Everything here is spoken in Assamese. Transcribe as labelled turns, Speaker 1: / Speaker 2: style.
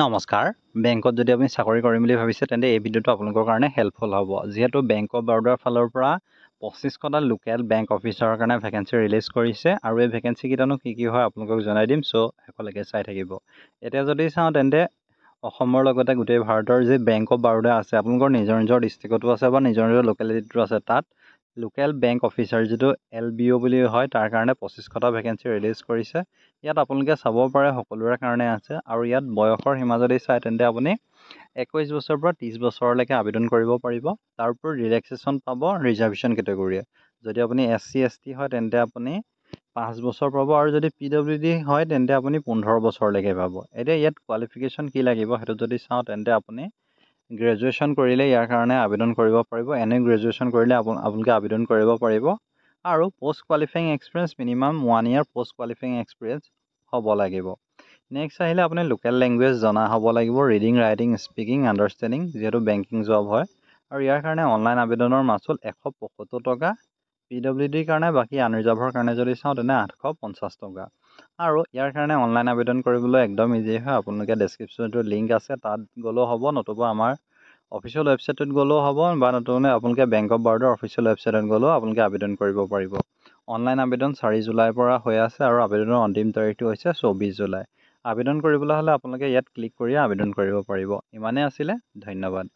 Speaker 1: নমস্কাৰ। বেংকত যদি আপুনি চাকৰি কৰিম বুলি ভাবিছে তেন্তে এই ভিডিঅ'টো আপোনালোকৰ কাৰণে হেল্পফুল হ'ব। যিহেতু বেংক অফ বৰোদাৰ ফালৰ পৰা 25টা লোকেল বেংক অফিচাৰৰ কাৰণে ভেকেঞ্চি ৰিলিজ কৰিছে আৰু এই ভেকেঞ্চি কেইটানো কি হয় আপোনালোকক জনাই দিম। চ' শেষলৈকে চাই থাকিব। এতিয়া যদি চাওঁ তেন্তে অসমৰ লগতে গোটেই ভাৰতৰ যি বেংক অফ বৰোদা আছে আপোনালোকৰ নিজৰ ডিষ্ট্ৰিক্টতো আছে বা নিজৰ লোকেলিটিতো আছে, তাত লোকেল বেংক অফিচাৰ যিটো LBO বুলি হয় তাৰ কাৰণে 25টা ভেকেঞ্চি ৰিলিজ কৰিছে। ইয়াত আপোনালোকে চাব পাৰে সকলোৰে কাৰণে আছে আৰু ইয়াত বয়সৰ সীমা যদি চাই তেন্তে আপুনি 21 বছৰৰ পৰা 30 বছৰলৈকে আবেদন কৰিব পাৰিব। তাৰ উপৰি ৰিলেক্সেশ্যন পাব ৰিজাৰ্ভেশ্যন কেটেগৰীয়ে। যদি আপুনি SC ST হয় তেন্তে আপুনি 5 বছৰ পাব আৰু যদি PWD হয় তেন্তে আপুনি 15 বছৰলৈকে পাব। এতিয়া ইয়াত কোৱালিফিকেশ্যন কি লাগিব সেইটো যদি চাওঁ তেন্তে আপুনি গ্ৰেজুৱেশ্যন কৰিলে ইয়াৰ কাৰণে আবেদন কৰিব পাৰিব। এনে গ্ৰেজুৱেশ্যন কৰিলে আপোনালোকে আবেদন কৰিব পাৰিব আৰু post qualifying experience minimum 1 year post qualifying experience হ'ব লাগিব। নেক্সট আহিলে আপুনি লোকেল লেংগুৱেজ জনা হ'ব লাগিব, ৰিডিং ৰাইটিং স্পিকিং আণ্ডাৰষ্টেণ্ডিং, যিহেতু বেংকিং জব হয়। আৰু ইয়াৰ কাৰণে অনলাইন আবেদনৰ মাচুল 175 টকা। PWDৰ কাৰণে বাকী আনৰিজাৰ্ভৰ কাৰণে যদি চাওঁ তেনে 850 টকা। আৰু ইয়াৰ কাৰণে অনলাইন আবেদন কৰিবলৈ একদম ইজি হয়। আপোনালোকে ডেছক্ৰিপশ্যনটো লিংক আছে, তাত গ'লেও হ'ব, নতুবা আমাৰ অফিচিয়েল ৱেবছাইটত গ'লেও হ'ব, বা নতুবা আপোনালোকে বেংক অফ বৰোদাৰ অফিচিয়েল ৱেবছাইটত গ'লেও আপোনালোকে আবেদন কৰিব পাৰিব। অনলাইন আবেদন 4 জুলাইৰ পৰা হৈ আছে আৰু আবেদনৰ অন্তিম তাৰিখটো হৈছে 24 জুলাই। আবেদন কৰিবলৈ হ'লে আপোনালোকে ইয়াত ক্লিক কৰি আবেদন কৰিব পাৰিব। ইমানেই আছিলে, ধন্যবাদ।